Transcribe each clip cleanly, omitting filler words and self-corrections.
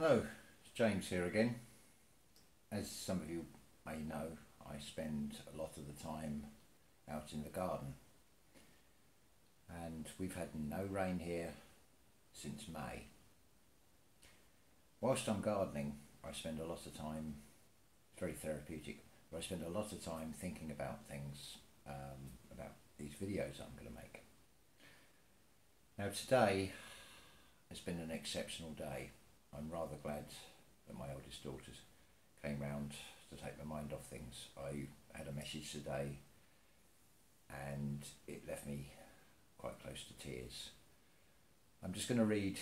Hello, it's James here again. As some of you may know, I spend a lot of the time out in the garden, and we've had no rain here since May. Whilst I'm gardening, I spend a lot of time, it's very therapeutic, but I spend a lot of time thinking about things, about these videos I'm going to make. Now today has been an exceptional day. I'm rather glad that my eldest daughter came round to take my mind off things. I had a message today and it left me quite close to tears. I'm just going to read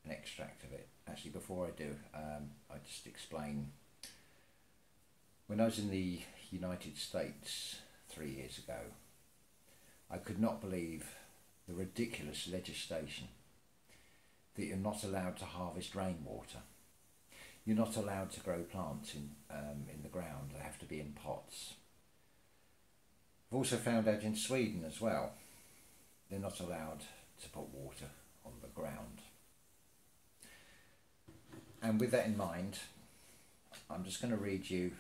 an extract of it. Actually, before I do, I just explain. When I was in the United States 3 years ago, I could not believe the ridiculous legislation that you're not allowed to harvest rainwater. You're not allowed to grow plants in the ground. They have to be in pots. I've also found out in Sweden as well, they're not allowed to put water on the ground. And with that in mind, I'm just going to read you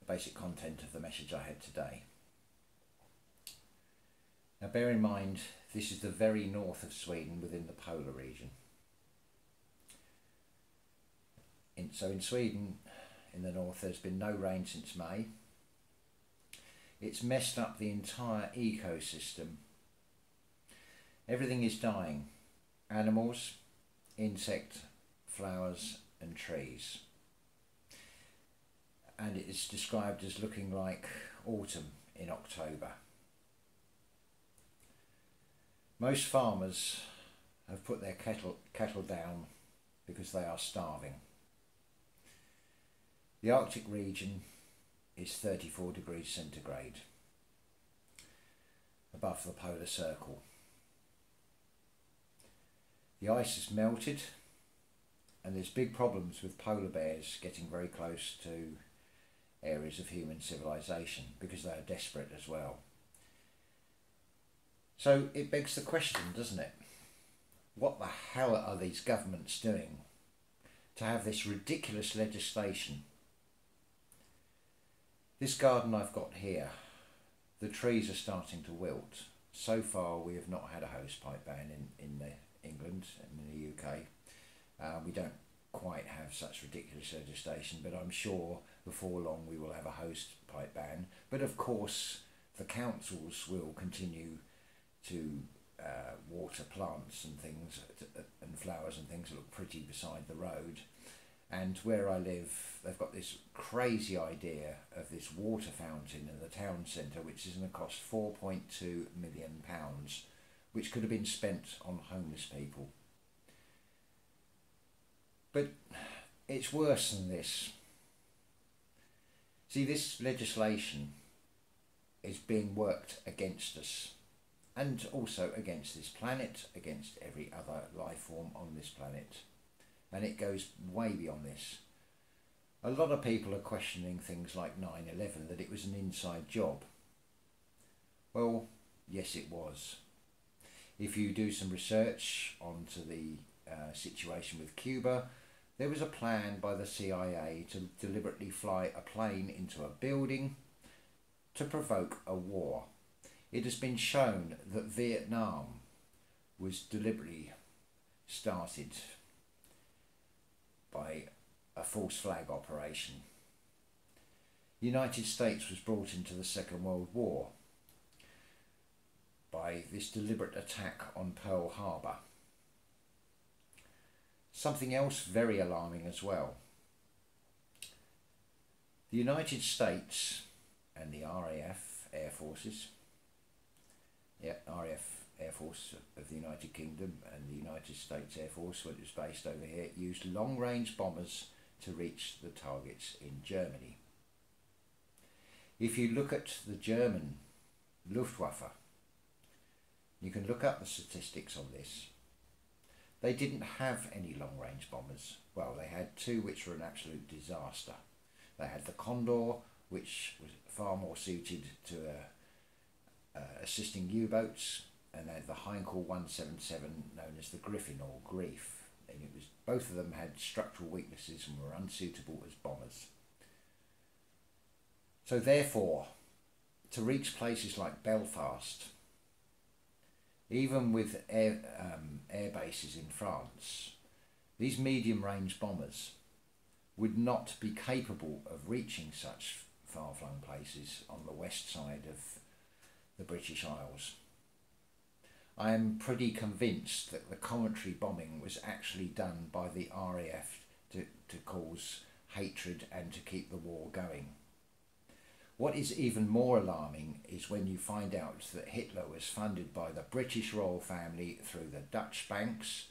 the basic content of the message I had today. Now bear in mind, this is the very north of Sweden within the polar region. So in Sweden, in the north, there's been no rain since May. It's messed up the entire ecosystem. Everything is dying. Animals, insects, flowers and trees. And it is described as looking like autumn in October. Most farmers have put their cattle down because they are starving. The Arctic region is 34 degrees centigrade above the polar circle. The ice has melted and there's big problems with polar bears getting very close to areas of human civilization because they are desperate as well. So it begs the question, doesn't it? What the hell are these governments doing to have this ridiculous legislation? This garden I've got here, the trees are starting to wilt. So far we have not had a hosepipe ban in England and in the UK. We don't quite have such ridiculous legislation, but I'm sure before long we will have a hosepipe ban. But of course the councils will continue to water plants and things and flowers and things that look pretty beside the road. And where I live, they've got this crazy idea of this water fountain in the town centre, which is going to cost £4.2 million, which could have been spent on homeless people. But it's worse than this. See, this legislation is being worked against us, and also against this planet, against every other life form on this planet. And it goes way beyond this. A lot of people are questioning things like 9/11, that it was an inside job. Well, yes it was. If you do some research onto the situation with Cuba, there was a plan by the CIA to deliberately fly a plane into a building to provoke a war. It has been shown that Vietnam was deliberately started by a false flag operation. The United States was brought into the Second World War by this deliberate attack on Pearl Harbor. Something else very alarming as well. The United States and the RAF, Air Forces, RAF Air Force of the United Kingdom and the United States Air Force, when it was based over here, used long-range bombers to reach the targets in Germany. If you look at the German Luftwaffe, you can look up the statistics on this. They didn't have any long-range bombers. Well, they had two which were an absolute disaster. They had the Condor, which was far more suited to assisting U-boats, and they had the Heinkel 177 known as the Griffin or Grief, and it was both of them had structural weaknesses and were unsuitable as bombers. So therefore, to reach places like Belfast, even with air bases in France, these medium-range bombers would not be capable of reaching such far-flung places on the west side of the British Isles. I am pretty convinced that the Coventry bombing was actually done by the RAF to cause hatred and to keep the war going. What is even more alarming is when you find out that Hitler was funded by the British royal family through the Dutch banks.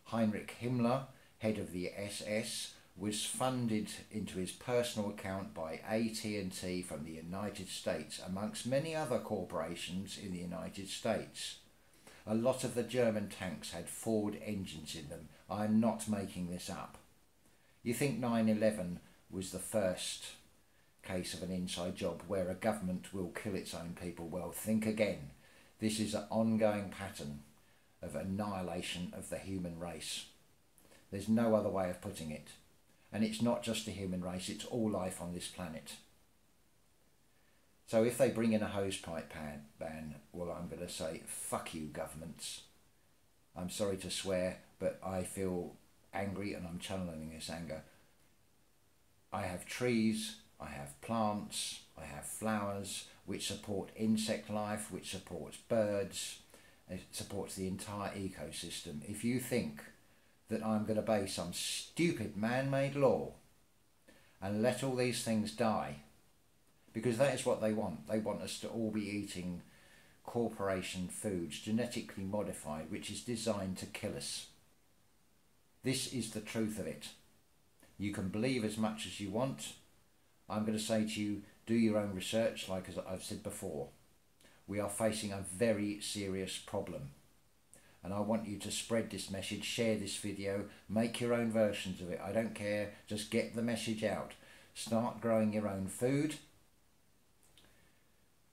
Heinrich Himmler, head of the SS, was funded into his personal account by AT&T from the United States, amongst many other corporations in the United States. A lot of the German tanks had Ford engines in them. I am not making this up. You think 9/11 was the first case of an inside job where a government will kill its own people? Well, think again. This is an ongoing pattern of annihilation of the human race. There's no other way of putting it. And it's not just the human race, it's all life on this planet. So if they bring in a hosepipe ban, well, I'm going to say, fuck you, governments. I'm sorry to swear, but I feel angry and I'm channeling this anger. I have trees, I have plants, I have flowers, which support insect life, which supports birds, it supports the entire ecosystem. If you think that I'm going to obey some stupid man-made law and let all these things die, because that is what they want. They want us to all be eating corporation foods, genetically modified, which is designed to kill us. This is the truth of it. You can believe as much as you want. I'm going to say to you, do your own research, like as I've said before. We are facing a very serious problem. And I want you to spread this message, share this video, make your own versions of it. I don't care, just get the message out. Start growing your own food.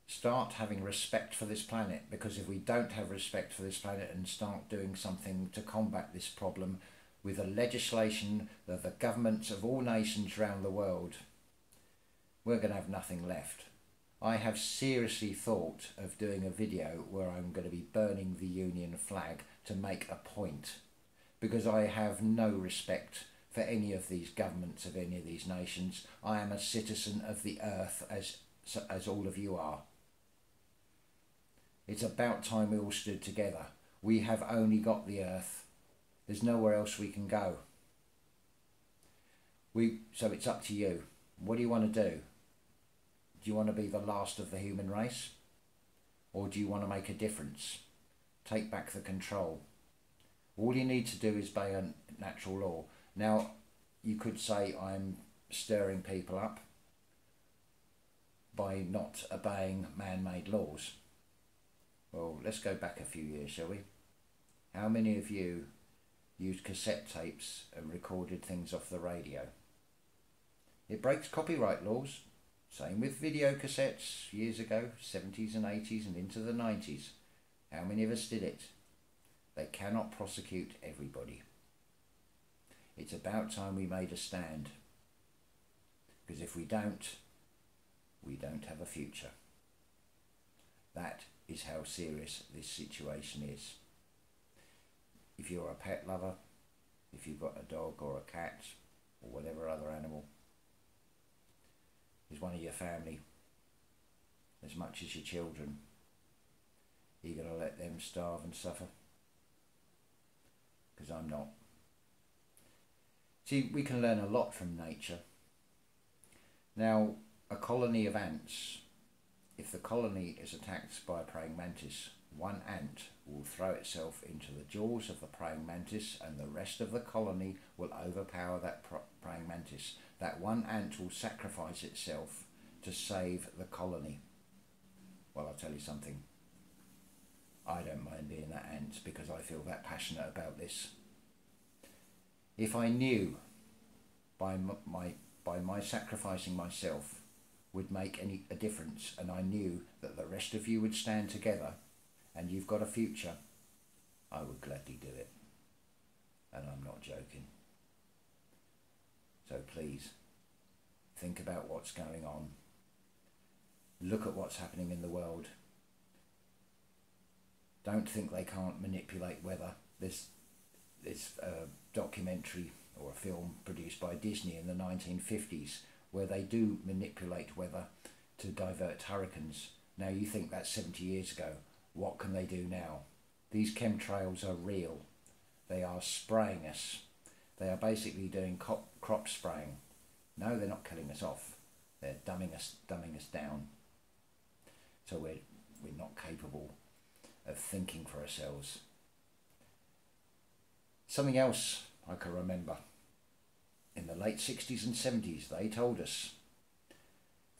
Start having respect for this planet, because if we don't have respect for this planet and start doing something to combat this problem with the legislation of the governments of all nations around the world, we're going to have nothing left. I have seriously thought of doing a video where I'm going to be burning the Union flag to make a point, because I have no respect for any of these governments of any of these nations. I am a citizen of the earth as all of you are. It's about time we all stood together. We have only got the earth. There's nowhere else we can go. So it's up to you. What do you want to do? Do you want to be the last of the human race? Or do you want to make a difference? Take back the control. All you need to do is obey a natural law. Now, you could say I'm stirring people up by not obeying man-made laws. Well, let's go back a few years, shall we? How many of you used cassette tapes and recorded things off the radio? It breaks copyright laws. Same with video cassettes years ago, 70s and 80s and into the 90s. How many of us did it? They cannot prosecute everybody. It's about time we made a stand. Because if we don't have a future. That is how serious this situation is. If you're a pet lover, if you've got a dog or a cat or whatever other animal is one of your family, as much as your children, you're going to let them starve and suffer? Because I'm not. See, we can learn a lot from nature. Now, a colony of ants, if the colony is attacked by a praying mantis, one ant will throw itself into the jaws of the praying mantis and the rest of the colony will overpower that praying mantis. That one ant will sacrifice itself to save the colony. Well, I'll tell you something. I don't mind being that ant because I feel that passionate about this. If I knew by my sacrificing myself would make a difference, and I knew that the rest of you would stand together and you've got a future, I would gladly do it. And I'm not not joking. So please, think about what's going on. Look at what's happening in the world. Don't think they can't manipulate weather. This documentary or a film produced by Disney in the 1950s where they do manipulate weather to divert hurricanes. Now you think that's 70 years ago. What can they do now? These chemtrails are real. They are spraying us. They are basically doing crop spraying. No, they're not killing us off. They're dumbing us down. So we're not capable of thinking for ourselves. Something else I can remember. In the late 60s and 70s, they told us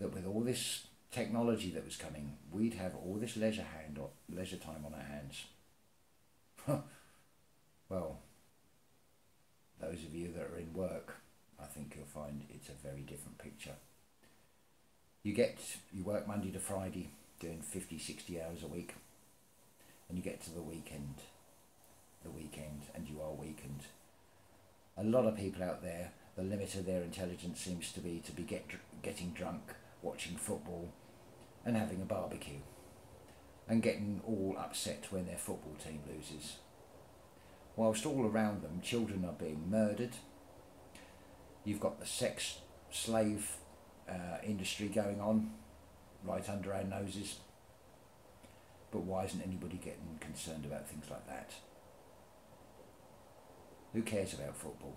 that with all this technology that was coming, we'd have all this leisure time on our hands. Well, those of you that are in work, I think you'll find it's a very different picture. You work Monday to Friday, doing 50, 60 hours a week, and you get to the weekend, and you are weakened. A lot of people out there, the limit of their intelligence seems to be getting drunk, watching football, and having a barbecue, and getting all upset when their football team loses. Whilst all around them, children are being murdered. You've got the sex slave industry going on right under our noses. But why isn't anybody getting concerned about things like that? Who cares about football?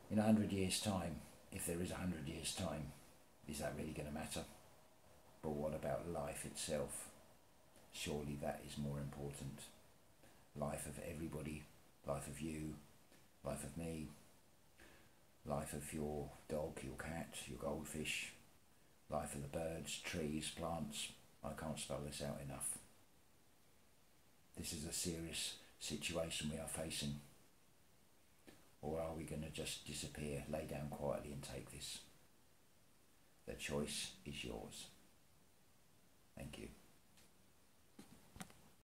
In 100 years' time, if there is 100 years' time, is that really going to matter? But what about life itself? Surely that is more important. Life of everybody, life of you, life of me, life of your dog, your cat, your goldfish, life of the birds, trees, plants. I can't spell this out enough. This is a serious situation we are facing. Or are we going to just disappear, lay down quietly and take this? The choice is yours. Thank you.